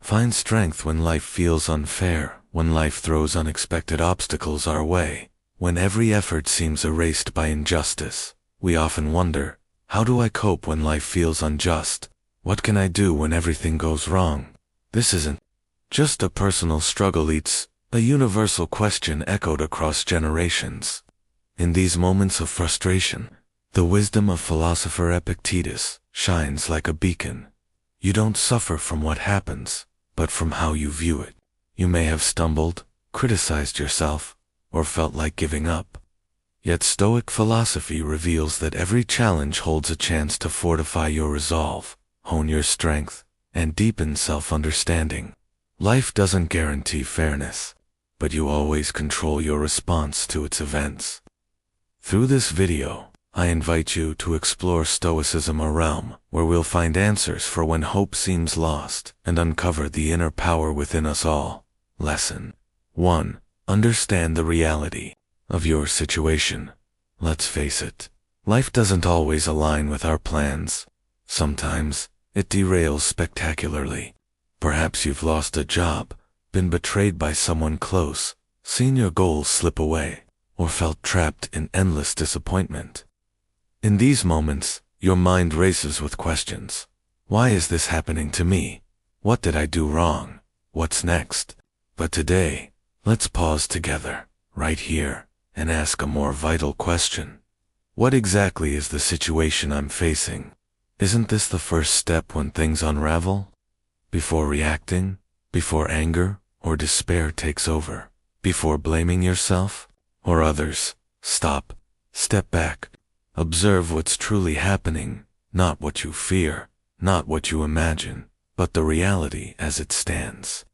Find strength when life feels unfair, when life throws unexpected obstacles our way, when every effort seems erased by injustice. We often wonder, how do I cope when life feels unjust? What can I do when everything goes wrong? This isn't just a personal struggle, it's a universal question echoed across generations. In these moments of frustration, the wisdom of philosopher Epictetus shines like a beacon. You don't suffer from what happens, but from how you view it. You may have stumbled, criticized yourself, or felt like giving up. Yet Stoic philosophy reveals that every challenge holds a chance to fortify your resolve, hone your strength, and deepen self-understanding. Life doesn't guarantee fairness, but you always control your response to its events. Through this video, I invite you to explore Stoicism, a realm where we'll find answers for when hope seems lost and uncover the inner power within us all. Lesson 1. Understand the reality of your situation. Let's face it, life doesn't always align with our plans. Sometimes, it derails spectacularly. Perhaps you've lost a job, been betrayed by someone close, seen your goals slip away, or felt trapped in endless disappointment. In these moments, your mind races with questions. Why is this happening to me? What did I do wrong? What's next? But today, let's pause together, right here, and ask a more vital question. What exactly is the situation I'm facing? Isn't this the first step when things unravel? Before reacting, before anger or despair takes over, before blaming yourself or others, stop, step back, observe what's truly happening, not what you fear, not what you imagine, but the reality as it stands.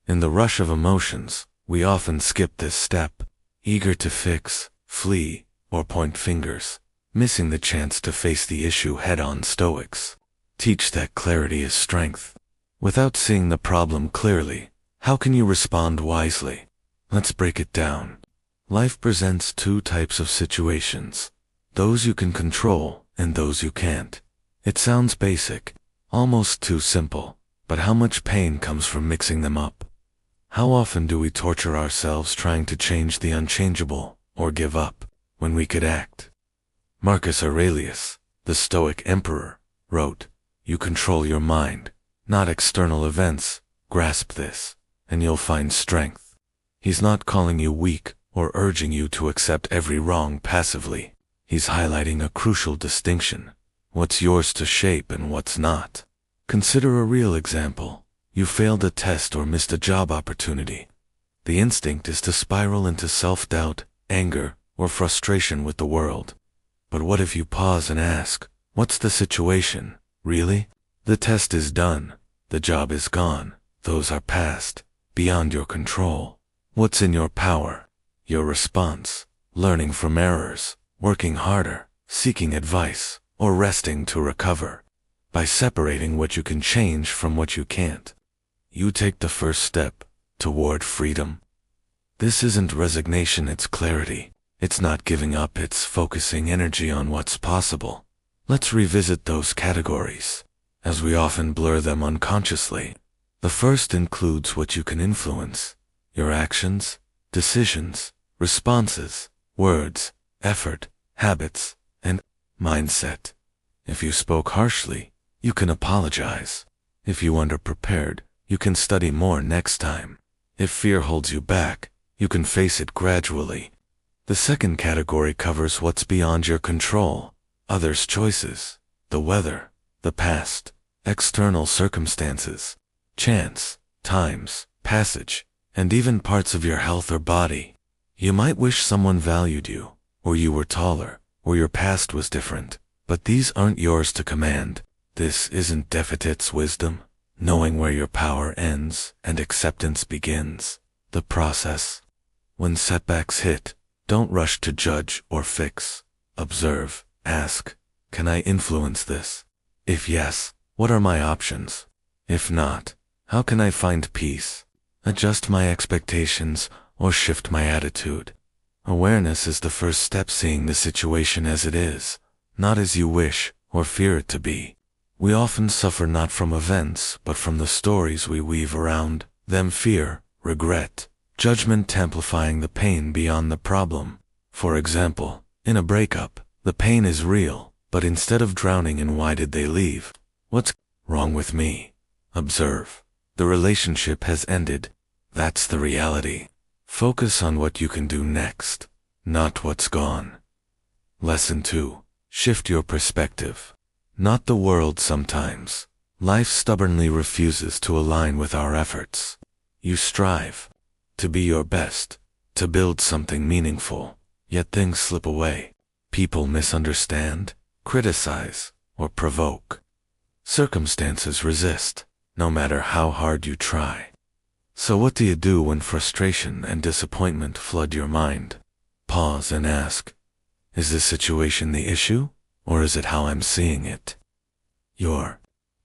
In the rush of emotions, we often skip this step, eager to fix, flee, or point fingers, missing the chance to face the issue head-on. Stoics teach that clarity is strength. Without seeing the problem clearly, how can you respond wisely? Let's break it down. Life presents two types of situations, those you can control and those you can't. It sounds basic, almost too simple, but how much pain comes from mixing them up? How often do we torture ourselves trying to change the unchangeable, or give up, when we could act? Marcus Aurelius, the Stoic emperor, wrote, "You control your mind, not external events. Grasp this, and you'll find strength." He's not calling you weak or urging you to accept every wrong passively. He's highlighting a crucial distinction: what's yours to shape and what's not. Consider a real example. You failed a test or missed a job opportunity. The instinct is to spiral into self-doubt, anger, or frustration with the world. But what if you pause and ask, what's the situation, really? The test is done. The job is gone. Those are past, beyond your control. What's in your power? Your response, learning from errors, working harder, seeking advice, or resting to recover. By separating what you can change from what you can't, you take the first step toward freedom. This isn't resignation, it's clarity. It's not giving up, it's focusing energy on what's possible. Let's revisit those categories, as we often blur them unconsciously. The first includes what you can influence: your actions, decisions, responses, words, effort, habits, and mindset. If you spoke harshly, you can apologize. If you underprepared, you can study more next time. If fear holds you back, you can face it gradually. The second category covers what's beyond your control: others' choices, the weather, the past, external circumstances, chance, times, passage, and even parts of your health or body. You might wish someone valued you, or you were taller, or your past was different, but these aren't yours to command. This isn't Epictetus' wisdom, knowing where your power ends and acceptance begins. The process. When setbacks hit, don't rush to judge or fix. Observe, ask, can I influence this? If yes, what are my options? If not, how can I find peace? Adjust my expectations or shift my attitude. Awareness is the first step, seeing the situation as it is, not as you wish or fear it to be. We often suffer not from events, but from the stories we weave around them: fear, regret, judgment amplifying the pain beyond the problem. For example, in a breakup, the pain is real, but instead of drowning in "why did they leave? What's wrong with me?" observe, "the relationship has ended." That's the reality. Focus on what you can do next, not what's gone. Lesson 2. Shift your perspective. Not the world sometimes. Life stubbornly refuses to align with our efforts. You strive to be your best, to build something meaningful, yet things slip away. People misunderstand, criticize, or provoke. Circumstances resist, no matter how hard you try. So what do you do when frustration and disappointment flood your mind? Pause and ask, is this situation the issue, or is it how I'm seeing it? Your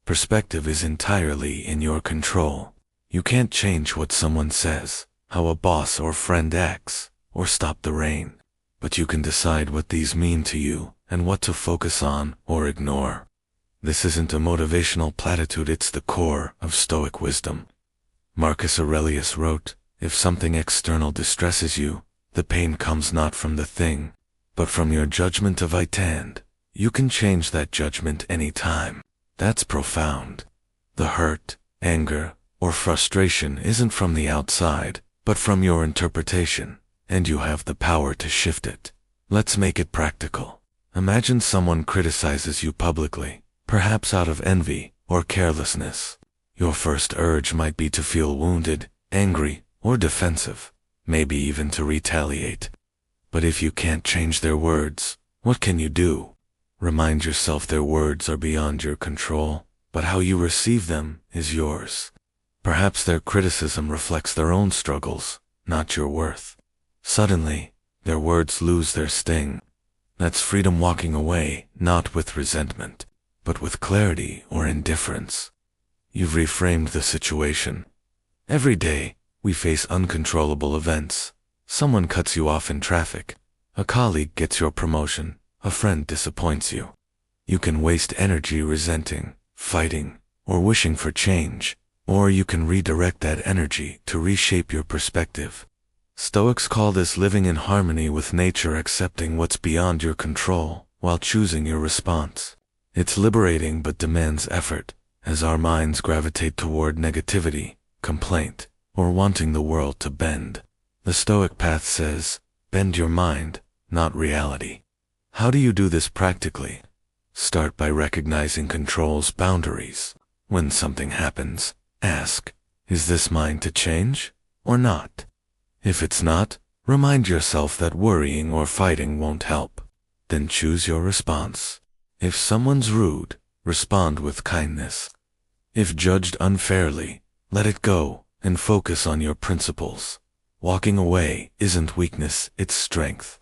perspective is entirely in your control. You can't change what someone says, how a boss or friend acts, or stop the rain. But you can decide what these mean to you and what to focus on or ignore. This isn't a motivational platitude, it's the core of Stoic wisdom. Marcus Aurelius wrote, "If something external distresses you, the pain comes not from the thing, but from your judgment of it, and you can change that judgment any time." That's profound. The hurt, anger, or frustration isn't from the outside, but from your interpretation, and you have the power to shift it. Let's make it practical. Imagine someone criticizes you publicly, perhaps out of envy or carelessness. Your first urge might be to feel wounded, angry, or defensive, maybe even to retaliate. But if you can't change their words, what can you do? Remind yourself their words are beyond your control, but how you receive them is yours. Perhaps their criticism reflects their own struggles, not your worth. Suddenly, their words lose their sting. That's freedom walking away, not with resentment, but with clarity or indifference. You've reframed the situation. Every day, we face uncontrollable events. Someone cuts you off in traffic. A colleague gets your promotion. A friend disappoints you. You can waste energy resenting, fighting, or wishing for change, or you can redirect that energy to reshape your perspective. Stoics call this living in harmony with nature, accepting what's beyond your control while choosing your response. It's liberating but demands effort, as our minds gravitate toward negativity, complaint, or wanting the world to bend. The Stoic path says, bend your mind, not reality. How do you do this practically? Start by recognizing control's boundaries. When something happens, ask, is this mine to change or not? If it's not, remind yourself that worrying or fighting won't help. Then choose your response. If someone's rude, respond with kindness. If judged unfairly, let it go and focus on your principles. Walking away isn't weakness, it's strength.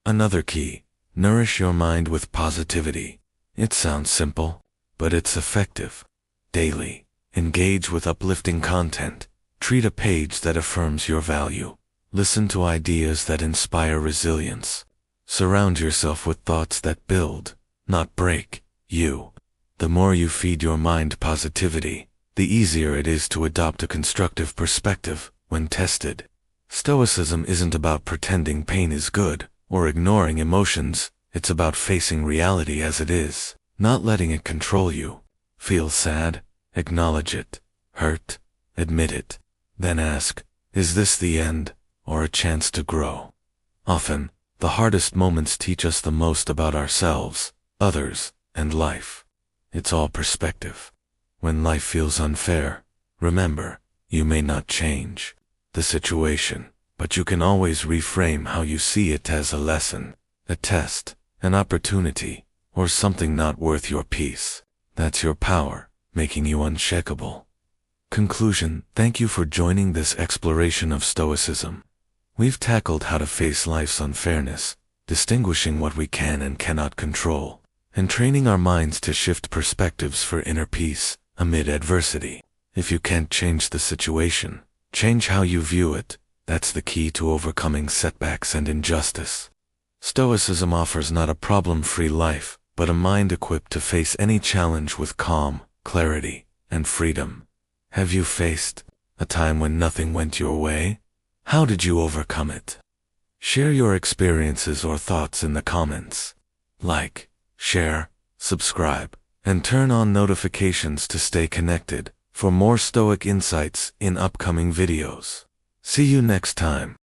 Another key, nourish your mind with positivity. It sounds simple, but it's effective. Daily, engage with uplifting content. Treat a page that affirms your value. Listen to ideas that inspire resilience. Surround yourself with thoughts that build, not break, you. The more you feed your mind positivity, the easier it is to adopt a constructive perspective when tested. Stoicism isn't about pretending pain is good or ignoring emotions. It's about facing reality as it is, not letting it control you. Feel sad? Acknowledge it. Hurt? Admit it. Then ask, is this the end, or a chance to grow? Often, the hardest moments teach us the most about ourselves, others, and life. It's all perspective. When life feels unfair, remember, you may not change the situation, but you can always reframe how you see it as a lesson, a test, an opportunity, or something not worth your peace. That's your power, making you unshakable. Conclusion: thank you for joining this exploration of Stoicism. We've tackled how to face life's unfairness, distinguishing what we can and cannot control, and training our minds to shift perspectives for inner peace amid adversity. If you can't change the situation, change how you view it. That's the key to overcoming setbacks and injustice. Stoicism offers not a problem-free life, but a mind equipped to face any challenge with calm, clarity, and freedom. Have you faced a time when nothing went your way? How did you overcome it? Share your experiences or thoughts in the comments. Like, share, subscribe, and turn on notifications to stay connected for more Stoic insights in upcoming videos. See you next time.